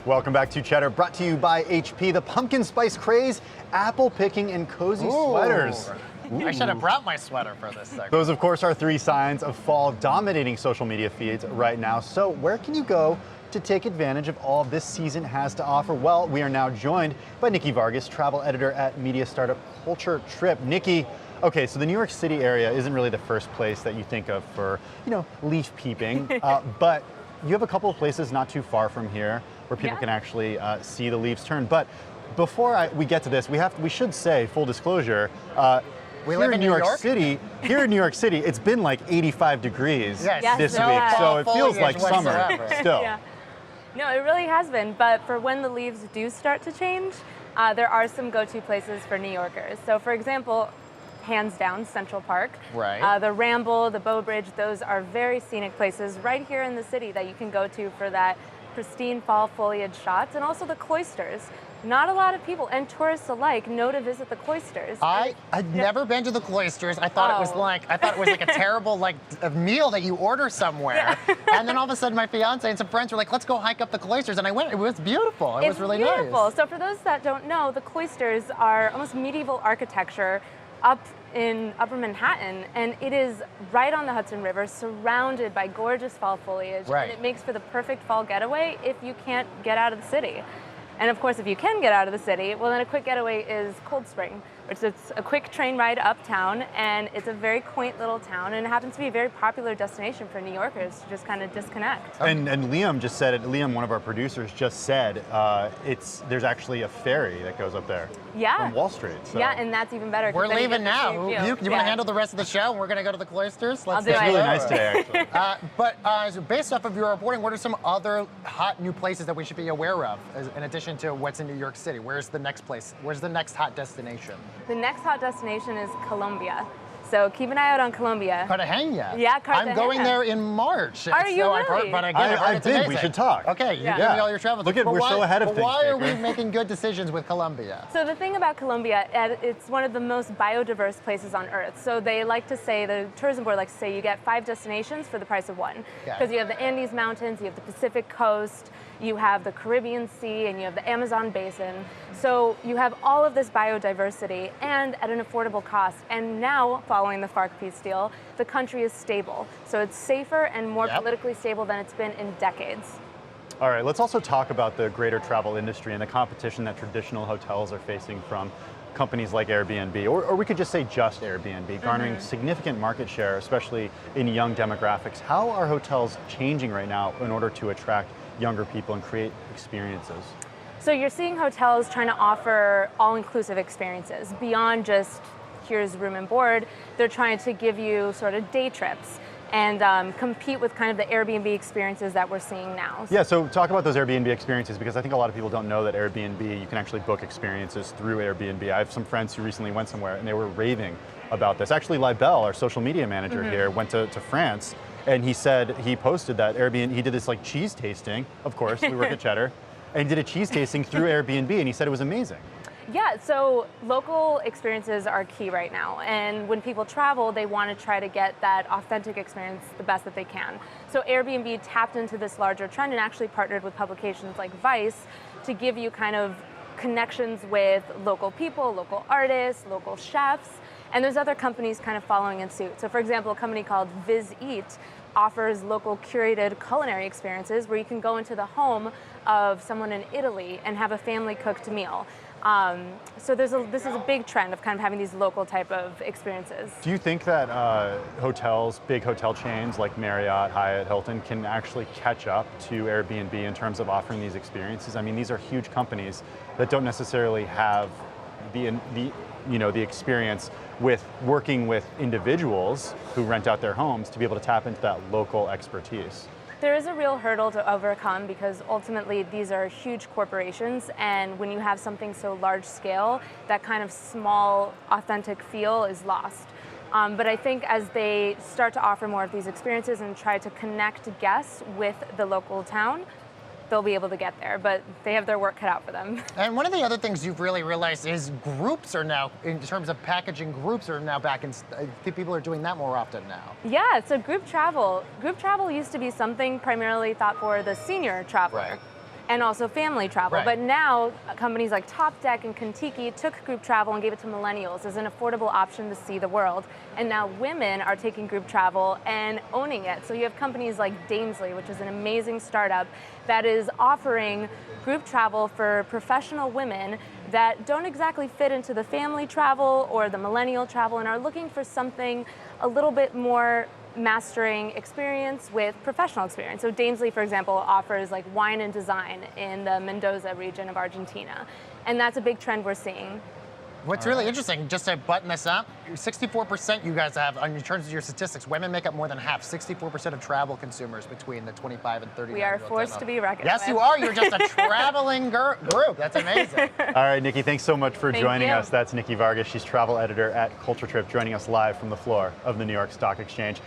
Welcome back to Cheddar, brought to you by HP, the pumpkin spice craze, apple picking, and cozy sweaters. I should have brought my sweater for this segment. Those, of course, are 3 signs of fall dominating social media feeds right now. So where can you go to take advantage of all this season has to offer? Well, we are now joined by Nikki Vargas, travel editor at media startup Culture Trip. Nikki, okay, so the New York City area isn't really the first place that you think of for, leaf peeping, but you have a couple of places not too far from here where people can actually see the leaves turn. But before we get to this, we should say, full disclosure, we live in New York City. Here in New York City, it's been like 85 degrees this week, has. so it feels like summer still. Yeah. No, it really has been, but for when the leaves do start to change, there are some go-to places for New Yorkers. So for example, hands down, Central Park. Right. The Ramble, the Bow Bridge, those are very scenic places right here in the city that you can go to for that pristine fall foliage shots, and also the cloisters. Not a lot of people, and tourists alike, know to visit the cloisters. I'd never been to the cloisters. I thought it was like a terrible a meal that you order somewhere. Yeah. And then all of a sudden my fiance and some friends were like, let's go hike up the cloisters. And I went, it was beautiful. It was really beautiful. Nice. So for those that don't know, the cloisters are almost medieval architecture up in Upper Manhattan, and it is right on the Hudson River, surrounded by gorgeous fall foliage. Right. And it makes for the perfect fall getaway if you can't get out of the city. And of course, if you can get out of the city, well, then a quick getaway is Cold Spring, which is a quick train ride uptown, and it's a very quaint little town, and it happens to be a very popular destination for New Yorkers to just kind of disconnect. And Liam just said it. Liam, one of our producers, just said there's actually a ferry that goes up there from Wall Street. So. Yeah, and that's even better. We're leaving now. You want to handle the rest of the show? We're going to go to the cloisters. I'll do it. It's really nice today, actually. So based off of your reporting, what are some other hot new places that we should be aware of, in addition to what's in New York City? Where's the next place? Where's the next hot destination? The next hot destination is Colombia. So keep an eye out on Colombia. Cartagena. Yeah, Cartagena. I'm going there in March. Are you I've heard, really? but again, I've been. amazing. We should talk. Okay, you give me all your travel. Look at, we're so ahead of things. Why are we making good decisions with Colombia? So the thing about Colombia, it's one of the most biodiverse places on Earth. So they like to say, the tourism board likes to say, you get 5 destinations for the price of 1. Because you have the Andes Mountains, you have the Pacific Coast, you have the Caribbean Sea, and you have the Amazon Basin. So you have all of this biodiversity and at an affordable cost. And now, following the FARC peace deal, the country is stable. So it's safer and more politically stable than it's been in decades. All right, let's also talk about the greater travel industry and the competition that traditional hotels are facing from companies like Airbnb, or we could just say just Airbnb, garnering significant market share, especially in young demographics. How are hotels changing right now in order to attract younger people and create experiences? So you're seeing hotels trying to offer all-inclusive experiences beyond just here's room and board. They're trying to give you sort of day trips and compete with kind of the Airbnb experiences that we're seeing now. Yeah, so talk about those Airbnb experiences, because I think a lot of people don't know that Airbnb, you can actually book experiences through Airbnb. I have some friends who recently went somewhere and they were raving about this. Actually, Libel, our social media manager here, went to France, and he said he posted that Airbnb, he did this like cheese tasting, of course, we work at Cheddar, and he did a cheese tasting through Airbnb, and he said it was amazing. Yeah, so local experiences are key right now, and when people travel, they want to try to get that authentic experience the best that they can. So Airbnb tapped into this larger trend and actually partnered with publications like Vice to give you kind of connections with local people, local artists, local chefs, and there's other companies kind of following in suit. So for example, a company called Viz Eat offers local curated culinary experiences where you can go into the home of someone in Italy and have a family cooked meal. So this is a big trend of kind of having these local type of experiences. Do you think that hotels, big hotel chains like Marriott, Hyatt, Hilton, can actually catch up to Airbnb in terms of offering these experiences? I mean, these are huge companies that don't necessarily have the experience with working with individuals who rent out their homes to be able to tap into that local expertise. There is a real hurdle to overcome because ultimately these are huge corporations, and when you have something so large scale, that kind of small, authentic feel is lost. But I think as they start to offer more of these experiences and try to connect guests with the local town, they'll be able to get there, but they have their work cut out for them. And one of the other things you've really realized is groups are now, in terms of packaging, groups are now back in, I think people are doing that more often now. Yeah, so group travel. Group travel used to be something primarily thought for the senior traveler. Right. and also family travel. Right. But now companies like Top Deck and Kentucky took group travel and gave it to millennials as an affordable option to see the world. And now women are taking group travel and owning it. So you have companies like Damesley, which is an amazing startup that is offering group travel for professional women that don't exactly fit into the family travel or the millennial travel and are looking for something a little bit more mastering experience with professional experience. So Damesley, for example, offers like wine and design in the Mendoza region of Argentina. And that's a big trend we're seeing. What's really interesting, just to button this up, 64% you guys have, in terms of your statistics, women make up more than half, 64% of travel consumers between the 25 and 39. We are forced to be reckoned Yes, with. you are. You're just a traveling group. That's amazing. All right, Nikki, thanks so much for joining you. us. That's Nikki Vargas. She's travel editor at Culture Trip, joining us live from the floor of the New York Stock Exchange.